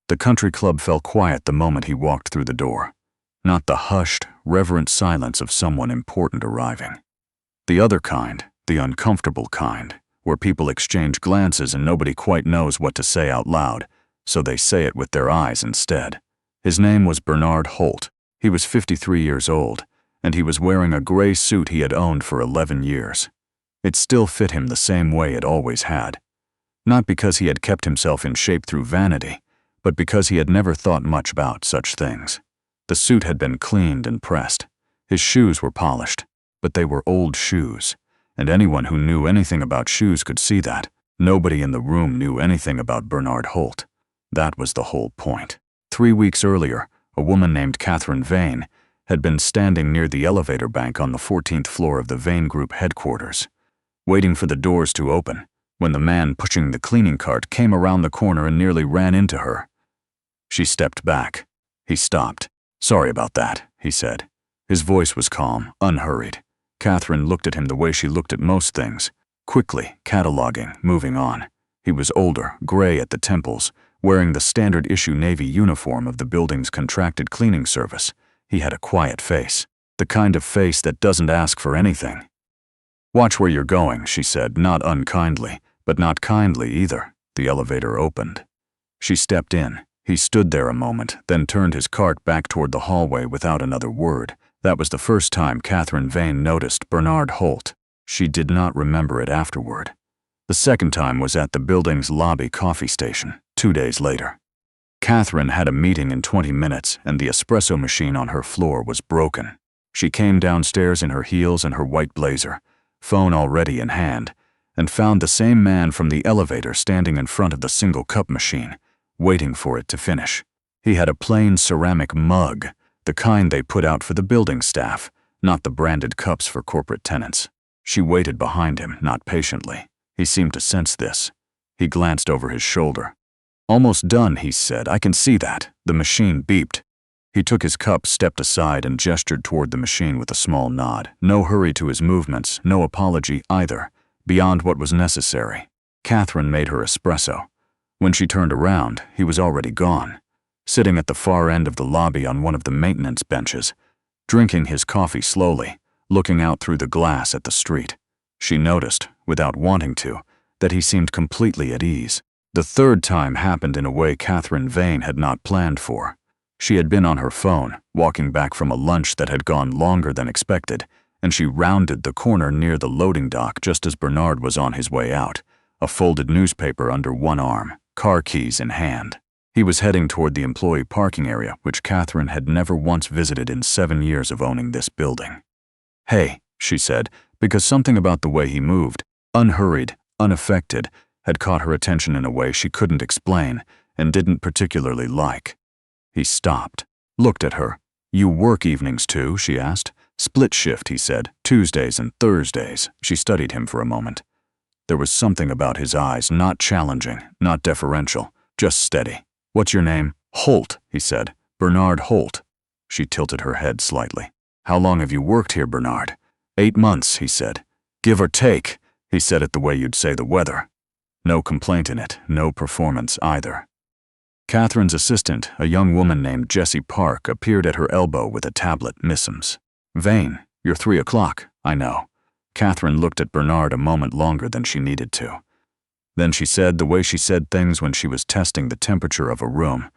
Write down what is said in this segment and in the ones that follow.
The country club fell quiet the moment he walked through the door. Not the hushed, reverent silence of someone important arriving. The other kind, the uncomfortable kind, where people exchange glances and nobody quite knows what to say out loud, so they say it with their eyes instead. His name was Bernard Holt. He was 53 years old, and he was wearing a gray suit he had owned for 11 years. It still fit him the same way it always had. Not because he had kept himself in shape through vanity, but because he had never thought much about such things. The suit had been cleaned and pressed. His shoes were polished, but they were old shoes, and anyone who knew anything about shoes could see that. Nobody in the room knew anything about Bernard Holt. That was the whole point. 3 weeks earlier, a woman named Catherine Vane had been standing near the elevator bank on the 14th floor of the Vane Group headquarters, waiting for the doors to open, when the man pushing the cleaning cart came around the corner and nearly ran into her. She stepped back. He stopped. "Sorry about that," he said. His voice was calm, unhurried. Catherine looked at him the way she looked at most things, quickly, cataloging, moving on. He was older, gray at the temples, wearing the standard-issue Navy uniform of the building's contracted cleaning service. He had a quiet face, the kind of face that doesn't ask for anything. "Watch where you're going," she said, not unkindly, but not kindly either. The elevator opened. She stepped in. He stood there a moment, then turned his cart back toward the hallway without another word. That was the first time Catherine Vane noticed Bernard Holt. She did not remember it afterward. The second time was at the building's lobby coffee station, 2 days later. Catherine had a meeting in 20 minutes, and the espresso machine on her floor was broken. She came downstairs in her heels and her white blazer, phone already in hand, and found the same man from the elevator standing in front of the single-cup machine, waiting for it to finish. He had a plain ceramic mug, the kind they put out for the building staff, not the branded cups for corporate tenants. She waited behind him, not patiently. He seemed to sense this. He glanced over his shoulder. "Almost done," he said. "I can see that." The machine beeped. He took his cup, stepped aside, and gestured toward the machine with a small nod. No hurry to his movements, no apology either, beyond what was necessary. Catherine made her espresso. When she turned around, he was already gone, sitting at the far end of the lobby on one of the maintenance benches, drinking his coffee slowly, looking out through the glass at the street. She noticed, without wanting to, that he seemed completely at ease. The third time happened in a way Catherine Vane had not planned for. She had been on her phone, walking back from a lunch that had gone longer than expected, and she rounded the corner near the loading dock just as Bernard was on his way out, a folded newspaper under one arm, car keys in hand. He was heading toward the employee parking area, which Catherine had never once visited in 7 years of owning this building. "Hey," she said, because something about the way he moved, unhurried, unaffected, had caught her attention in a way she couldn't explain and didn't particularly like. He stopped, looked at her. "You work evenings too?" she asked. "Split shift," he said. "Tuesdays and Thursdays." She studied him for a moment. There was something about his eyes, not challenging, not deferential, just steady. "What's your name?" "Holt," he said. "Bernard Holt." She tilted her head slightly. "How long have you worked here, Bernard?" 8 months, he said. "Give or take." He said it the way you'd say the weather. No complaint in it, no performance either. Catherine's assistant, a young woman named Jessie Park, appeared at her elbow with a tablet, Missums. "Vane, you're 3 o'clock, I know." Catherine looked at Bernard a moment longer than she needed to. Then she said, the way she said things when she was testing the temperature of a room,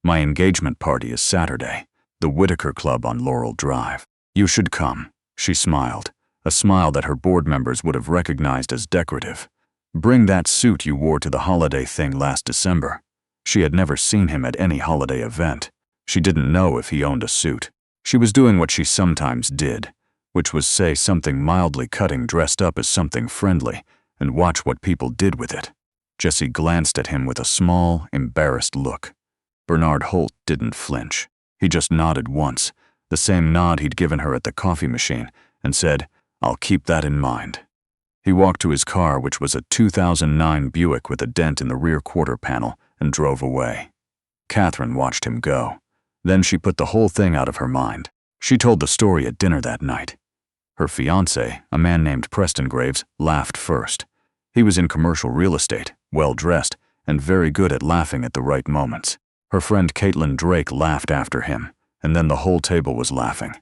"My engagement party is Saturday, the Whitaker Club on Laurel Drive. You should come." She smiled, a smile that her board members would have recognized as decorative. "Bring that suit you wore to the holiday thing last December." She had never seen him at any holiday event. She didn't know if he owned a suit. She was doing what she sometimes did, which was say something mildly cutting dressed up as something friendly and watch what people did with it. Jessie glanced at him with a small, embarrassed look. Bernard Holt didn't flinch. He just nodded once, the same nod he'd given her at the coffee machine, and said, "I'll keep that in mind." He walked to his car, which was a 2009 Buick with a dent in the rear quarter panel, and drove away. Catherine watched him go. Then she put the whole thing out of her mind. She told the story at dinner that night. Her fiancé, a man named Preston Graves, laughed first. He was in commercial real estate, well-dressed, and very good at laughing at the right moments. Her friend Caitlin Drake laughed after him, and then the whole table was laughing.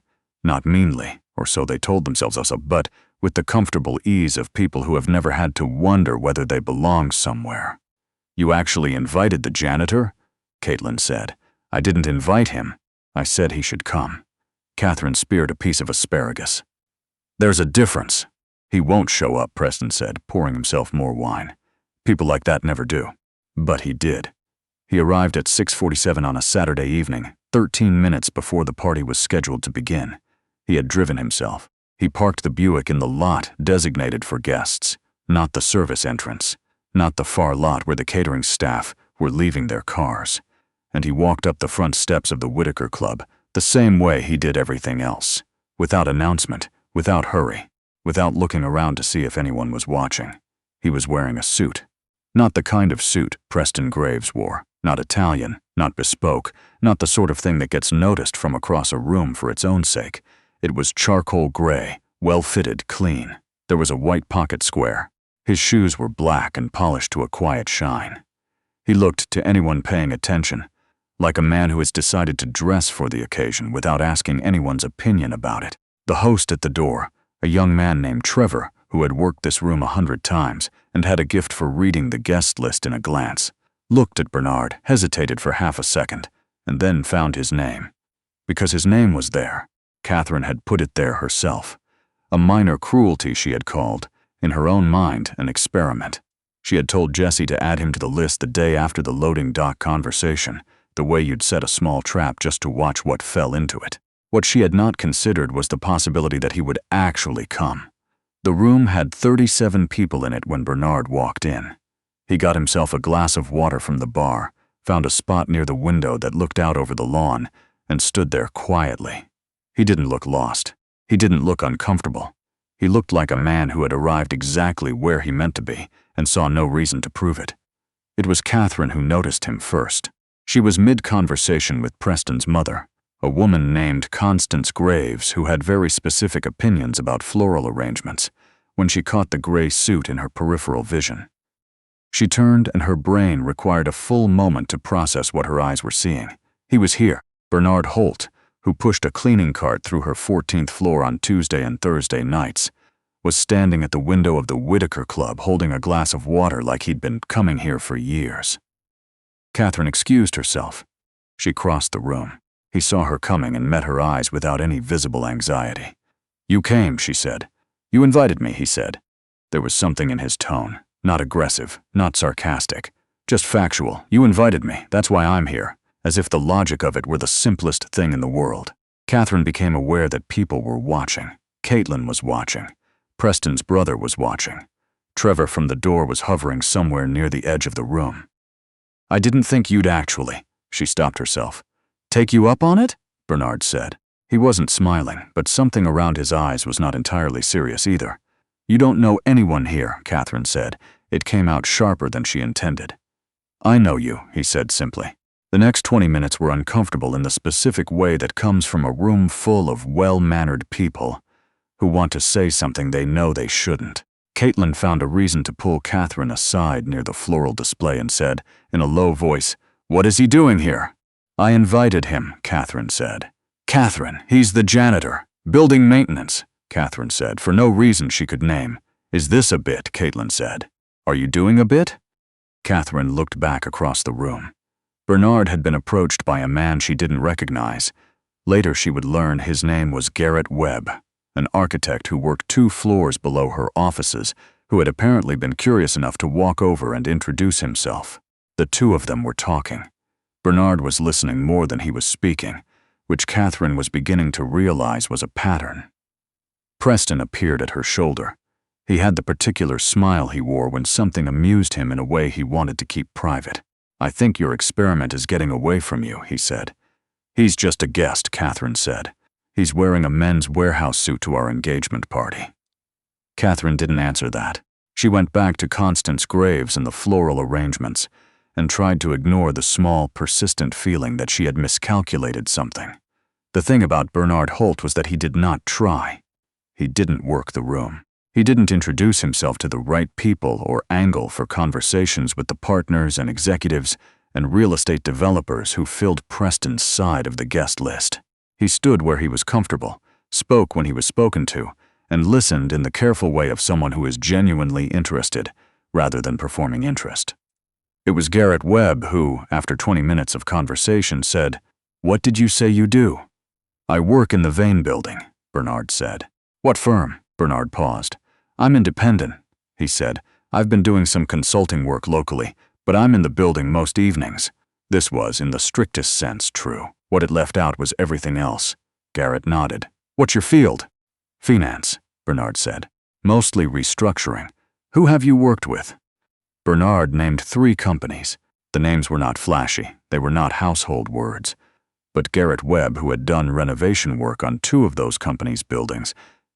Not meanly, or so they told themselves, but with the comfortable ease of people who have never had to wonder whether they belong somewhere. "You actually invited the janitor?" Caitlin said. "I didn't invite him. I said he should come." Catherine speared a piece of asparagus. "There's a difference." "He won't show up," Preston said, pouring himself more wine. "People like that never do." But he did. He arrived at 6:47 on a Saturday evening, 13 minutes before the party was scheduled to begin. He had driven himself. He parked the Buick in the lot designated for guests, not the service entrance, not the far lot where the catering staff were leaving their cars. And he walked up the front steps of the Whitaker Club the same way he did everything else, without announcement, without hurry, without looking around to see if anyone was watching. He was wearing a suit. Not the kind of suit Preston Graves wore, not Italian, not bespoke, not the sort of thing that gets noticed from across a room for its own sake. It was charcoal gray, well-fitted, clean. There was a white pocket square. His shoes were black and polished to a quiet shine. He looked, to anyone paying attention, like a man who has decided to dress for the occasion without asking anyone's opinion about it. The host at the door, a young man named Trevor, who had worked this room 100 times and had a gift for reading the guest list in a glance, looked at Bernard, hesitated for half a second, and then found his name. Because his name was there. Catherine had put it there herself. A minor cruelty, she had called, in her own mind, an experiment. She had told Jesse to add him to the list the day after the loading dock conversation, the way you'd set a small trap just to watch what fell into it. What she had not considered was the possibility that he would actually come. The room had 37 people in it when Bernard walked in. He got himself a glass of water from the bar, found a spot near the window that looked out over the lawn, and stood there quietly. He didn't look lost. He didn't look uncomfortable. He looked like a man who had arrived exactly where he meant to be and saw no reason to prove it. It was Catherine who noticed him first. She was mid-conversation with Preston's mother, a woman named Constance Graves who had very specific opinions about floral arrangements, when she caught the gray suit in her peripheral vision. She turned and her brain required a full moment to process what her eyes were seeing. He was here, Bernard Holt, who pushed a cleaning cart through her 14th floor on Tuesday and Thursday nights, was standing at the window of the Whitaker Club holding a glass of water like he'd been coming here for years. Catherine excused herself. She crossed the room. He saw her coming and met her eyes without any visible anxiety. "You came," she said. "You invited me," he said. There was something in his tone, not aggressive, not sarcastic, just factual. "You invited me, that's why I'm here," as if the logic of it were the simplest thing in the world. Catherine became aware that people were watching. Caitlin was watching. Preston's brother was watching. Trevor from the door was hovering somewhere near the edge of the room. "I didn't think you'd actually," she stopped herself. "Take you up on it?" Bernard said. He wasn't smiling, but something around his eyes was not entirely serious either. "You don't know anyone here," Catherine said. It came out sharper than she intended. "I know you," he said simply. The next 20 minutes were uncomfortable in the specific way that comes from a room full of well-mannered people who want to say something they know they shouldn't. Caitlin found a reason to pull Catherine aside near the floral display and said, in a low voice, "What is he doing here?" "I invited him," Catherine said. "Catherine, he's the janitor. Building maintenance," Catherine said, for no reason she could name. "Is this a bit?" Caitlin said. "Are you doing a bit?" Catherine looked back across the room. Bernard had been approached by a man she didn't recognize. Later she would learn his name was Garrett Webb, an architect who worked 2 floors below her offices, who had apparently been curious enough to walk over and introduce himself. The two of them were talking. Bernard was listening more than he was speaking, which Catherine was beginning to realize was a pattern. Preston appeared at her shoulder. He had the particular smile he wore when something amused him in a way he wanted to keep private. "I think your experiment is getting away from you," he said. "He's just a guest," Catherine said. "He's wearing a men's warehouse suit to our engagement party." Catherine didn't answer that. She went back to Constance Graves and the floral arrangements and tried to ignore the small, persistent feeling that she had miscalculated something. The thing about Bernard Holt was that he did not try. He didn't work the room. He didn't introduce himself to the right people or angle for conversations with the partners and executives and real estate developers who filled Preston's side of the guest list. He stood where he was comfortable, spoke when he was spoken to, and listened in the careful way of someone who is genuinely interested, rather than performing interest. It was Garrett Webb who, after 20 minutes of conversation, said, "What did you say you do?" "I work in the Vane building," Bernard said. "What firm?" Bernard paused. "I'm independent," he said. "I've been doing some consulting work locally, but I'm in the building most evenings." This was, in the strictest sense, true. What it left out was everything else. Garrett nodded. "What's your field?" "Finance," Bernard said. "Mostly restructuring. Who have you worked with?" Bernard named 3 companies. The names were not flashy. They were not household words. But Garrett Webb, who had done renovation work on 2 of those companies' buildings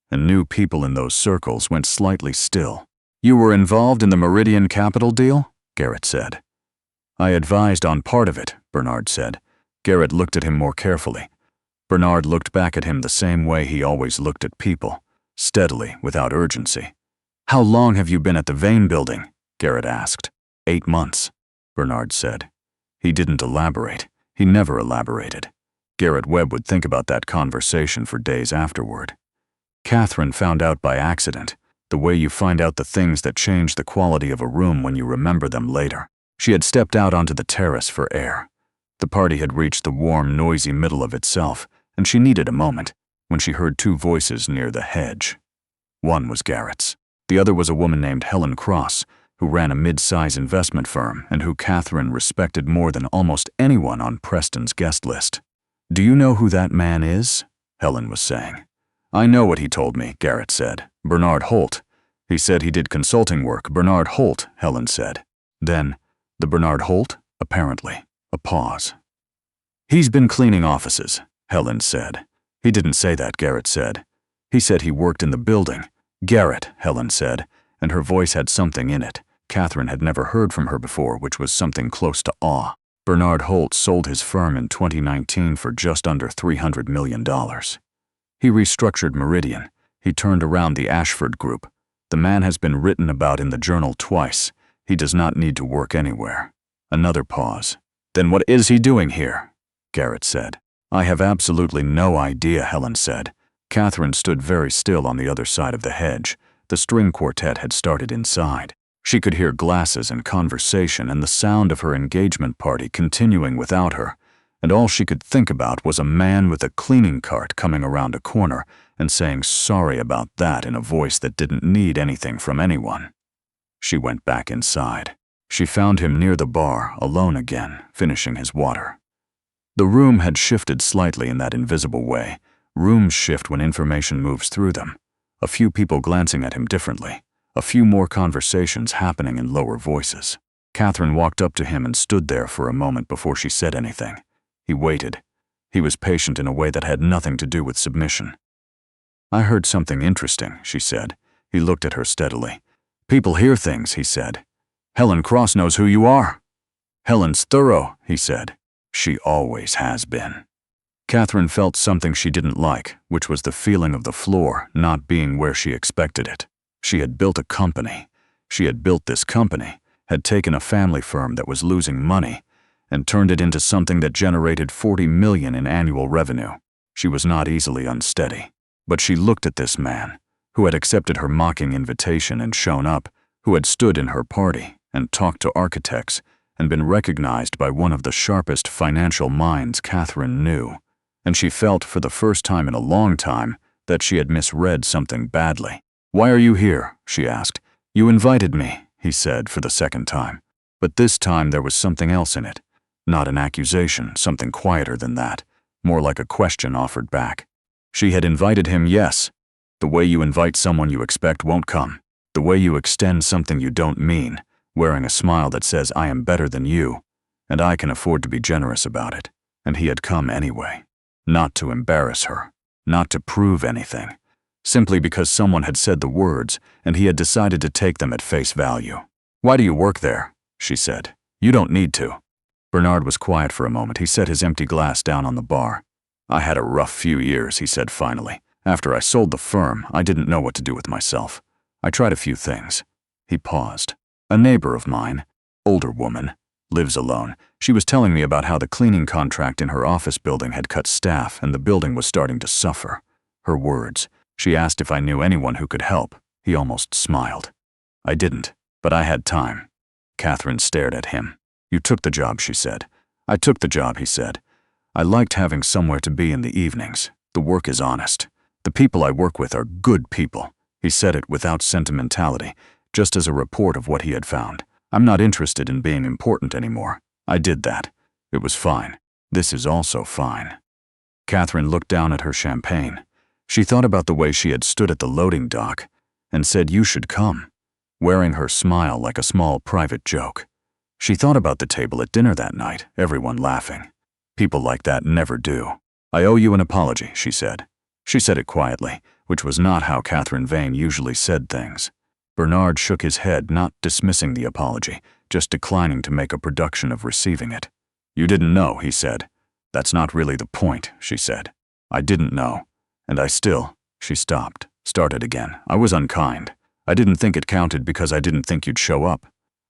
and knew people in those circles, went slightly still. "You were involved in the Meridian Capital deal?" Garrett said. "I advised on part of it," Bernard said. Garrett looked at him more carefully. Bernard looked back at him the same way he always looked at people, steadily, without urgency. "How long have you been at the Vane building?" Garrett asked. 8 months, Bernard said. He didn't elaborate. He never elaborated. Garrett Webb would think about that conversation for days afterward. Catherine found out by accident, the way you find out the things that change the quality of a room when you remember them later. She had stepped out onto the terrace for air. The party had reached the warm, noisy middle of itself, and she needed a moment when she heard 2 voices near the hedge. One was Garrett's. The other was a woman named Helen Cross, who ran a mid-size investment firm and who Catherine respected more than almost anyone on Preston's guest list. "Do you know who that man is?" Helen was saying. "I know what he told me," Garrett said. "Bernard Holt. He said he did consulting work." "Bernard Holt," Helen said. Then, "The Bernard Holt?" Apparently. A pause. "He's been cleaning offices," Helen said. "He didn't say that," Garrett said. "He said he worked in the building." "Garrett," Helen said, and her voice had something in it Catherine had never heard from her before, which was something close to awe. "Bernard Holt sold his firm in 2019 for just under $300 million. He restructured Meridian. He turned around the Ashford Group. The man has been written about in the Journal twice. He does not need to work anywhere." Another pause. "Then what is he doing here?" Garrett said. "I have absolutely no idea," Helen said. Catherine stood very still on the other side of the hedge. The string quartet had started inside. She could hear glasses and conversation and the sound of her engagement party continuing without her, and all she could think about was a man with a cleaning cart coming around a corner and saying sorry about that in a voice that didn't need anything from anyone. She went back inside. She found him near the bar, alone again, finishing his water. The room had shifted slightly in that invisible way. Rooms shift when information moves through them. A few people glancing at him differently. A few more conversations happening in lower voices. Catherine walked up to him and stood there for a moment before she said anything. He waited. He was patient in a way that had nothing to do with submission. "I heard something interesting," she said. He looked at her steadily. "People hear things," he said. "Helen Cross knows who you are." "Helen's thorough," he said. "She always has been." Catherine felt something she didn't like, which was the feeling of the floor not being where she expected it. She had built a company. She had built this company, had taken a family firm that was losing money, and turned it into something that generated $40 million in annual revenue. She was not easily unsteady. But she looked at this man, who had accepted her mocking invitation and shown up, who had stood in her party and talked to architects and been recognized by one of the sharpest financial minds Catherine knew. And she felt, for the first time in a long time, that she had misread something badly. "Why are you here?" she asked. "You invited me," he said for the second time. But this time there was something else in it. Not an accusation, something quieter than that, more like a question offered back. She had invited him, yes. The way you invite someone you expect won't come. The way you extend something you don't mean, wearing a smile that says, "I am better than you, and I can afford to be generous about it." And he had come anyway. Not to embarrass her, not to prove anything, simply because someone had said the words and he had decided to take them at face value. "Why do you work there?" she said. "You don't need to." Bernard was quiet for a moment. He set his empty glass down on the bar. "I had a rough few years," he said finally. "After I sold the firm, I didn't know what to do with myself. I tried a few things." He paused. "A neighbor of mine, older woman, Lives alone. She was telling me about how the cleaning contract in her office building had cut staff and the building was starting to suffer. Her words. She asked if I knew anyone who could help. He almost smiled. I didn't, but I had time. Catherine stared at him. You took the job, she said. I took the job, he said. I liked having somewhere to be in the evenings. The work is honest. The people I work with are good people. He said it without sentimentality, just as a report of what he had found. I'm not interested in being important anymore. I did that. It was fine. This is also fine. Catherine looked down at her champagne. She thought about the way she had stood at the loading dock and said, "You should come," wearing her smile like a small private joke. She thought about the table at dinner that night, everyone laughing. People like that never do. I owe you an apology, she said. She said it quietly, which was not how Catherine Vane usually said things. Bernard shook his head, not dismissing the apology, just declining to make a production of receiving it. You didn't know, he said. That's not really the point, she said. I didn't know. And I still. She stopped, started again. I was unkind. I didn't think it counted because I didn't think you'd show up.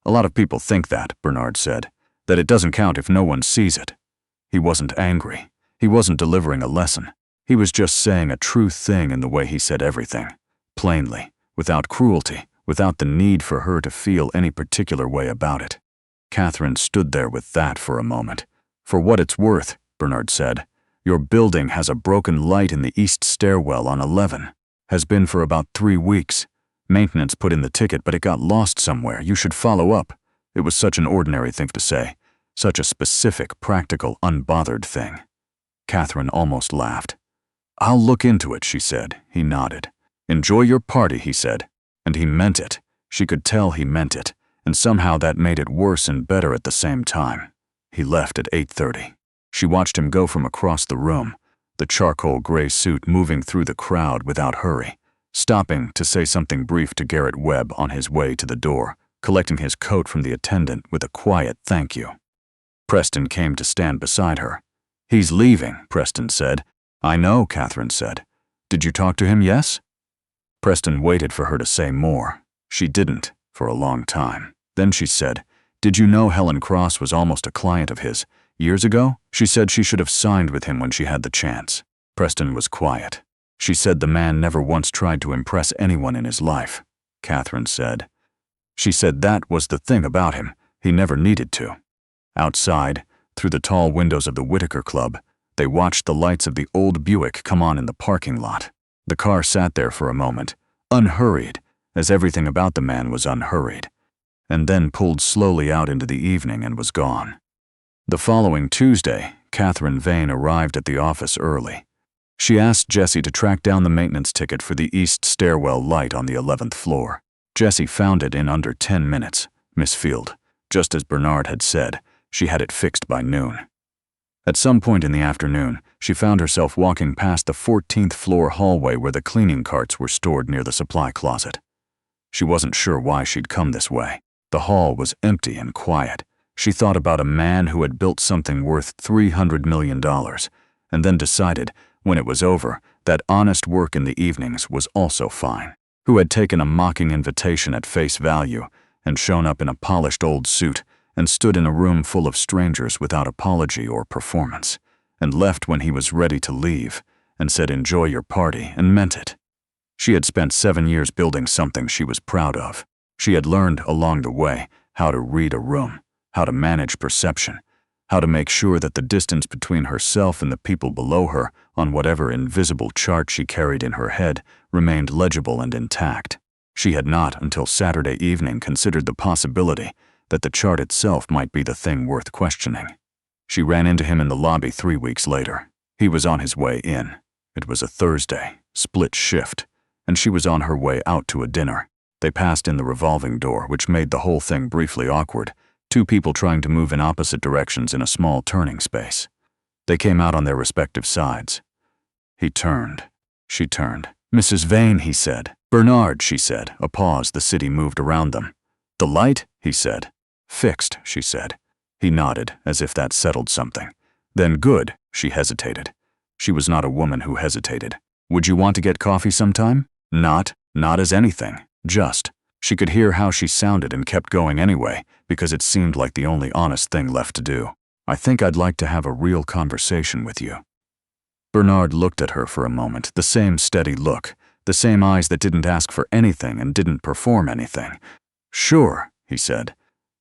A lot of people think that, Bernard said, that it doesn't count if no one sees it. He wasn't angry. He wasn't delivering a lesson. He was just saying a true thing in the way he said everything, plainly, without cruelty, without the need for her to feel any particular way about it. Catherine stood there with that for a moment. For what it's worth, Bernard said, your building has a broken light in the east stairwell on 11. Has been for about 3 weeks. Maintenance put in the ticket, but it got lost somewhere. You should follow up. It was such an ordinary thing to say. Such a specific, practical, unbothered thing. Catherine almost laughed. I'll look into it, she said. He nodded. Enjoy your party, he said. And he meant it. She could tell he meant it, and somehow that made it worse and better at the same time. He left at 8:30. She watched him go from across the room, the charcoal gray suit moving through the crowd without hurry, stopping to say something brief to Garrett Webb on his way to the door, collecting his coat from the attendant with a quiet thank you. Preston came to stand beside her. He's leaving, Preston said. I know, Catherine said. Did you talk to him, yes? Preston waited for her to say more. She didn't, for a long time. Then she said, Did you know Helen Cross was almost a client of his? Years ago, she said she should have signed with him when she had the chance. Preston was quiet. She said the man never once tried to impress anyone in his life, Catherine said. She said that was the thing about him. He never needed to. Outside, through the tall windows of the Whitaker Club, they watched the lights of the old Buick come on in the parking lot. The car sat there for a moment, unhurried, as everything about the man was unhurried, and then pulled slowly out into the evening and was gone. The following Tuesday, Catherine Vane arrived at the office early. She asked Jessie to track down the maintenance ticket for the east stairwell light on the 11th floor. Jessie found it in under 10 minutes, Miss Field. Just as Bernard had said, she had it fixed by noon. At some point in the afternoon, she found herself walking past the 14th floor hallway where the cleaning carts were stored near the supply closet. She wasn't sure why she'd come this way. The hall was empty and quiet. She thought about a man who had built something worth $300 million, and then decided, when it was over, that honest work in the evenings was also fine, who had taken a mocking invitation at face value and shown up in a polished old suit and stood in a room full of strangers without apology or performance, and left when he was ready to leave, and said enjoy your party, and meant it. She had spent 7 years building something she was proud of. She had learned along the way how to read a room, how to manage perception, how to make sure that the distance between herself and the people below her on whatever invisible chart she carried in her head remained legible and intact. She had not, until Saturday evening, considered the possibility that the chart itself might be the thing worth questioning. She ran into him in the lobby 3 weeks later. He was on his way in. It was a Thursday, split shift, and she was on her way out to a dinner. They passed in the revolving door, which made the whole thing briefly awkward, 2 people trying to move in opposite directions in a small turning space. They came out on their respective sides. He turned. She turned. Mrs. Vane, he said. Bernard, she said. A pause. The city moved around them. The light, he said. Fixed, she said. He nodded, as if that settled something. Then good, she hesitated. She was not a woman who hesitated. Would you want to get coffee sometime? Not as anything. Just. She could hear how she sounded and kept going anyway, because it seemed like the only honest thing left to do. "I think I'd like to have a real conversation with you." Bernard looked at her for a moment, the same steady look, the same eyes that didn't ask for anything and didn't perform anything. "Sure," he said.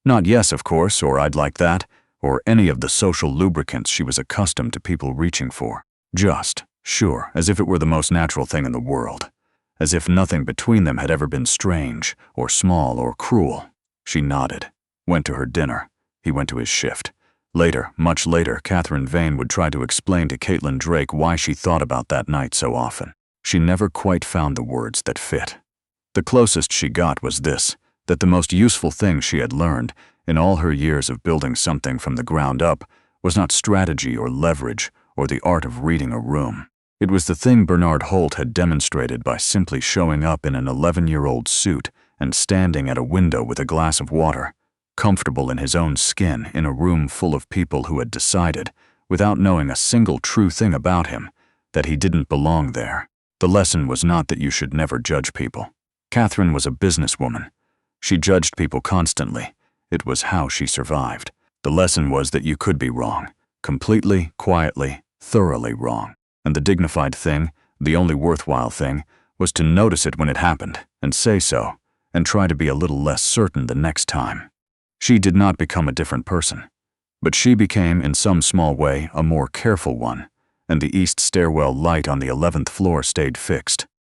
Not yes, of course, or I'd like that, or any of the social lubricants she was accustomed to people reaching for. Just, sure, as if it were the most natural thing in the world. As if nothing between them had ever been strange, or small, or cruel. She nodded, went to her dinner. He went to his shift. Later, much later, Catherine Vane would try to explain to Caitlin Drake why she thought about that night so often. She never quite found the words that fit. The closest she got was this, that the most useful thing she had learned, in all her years of building something from the ground up, was not strategy or leverage or the art of reading a room. It was the thing Bernard Holt had demonstrated by simply showing up in an 11-year-old suit and standing at a window with a glass of water, comfortable in his own skin in a room full of people who had decided, without knowing a single true thing about him, that he didn't belong there. The lesson was not that you should never judge people. Catherine was a businesswoman. She judged people constantly. It was how she survived. The lesson was that you could be wrong, completely, quietly, thoroughly wrong. And the dignified thing, the only worthwhile thing, was to notice it when it happened, and say so, and try to be a little less certain the next time. She did not become a different person, but she became, in some small way, a more careful one, and the east stairwell light on the 11th floor stayed fixed.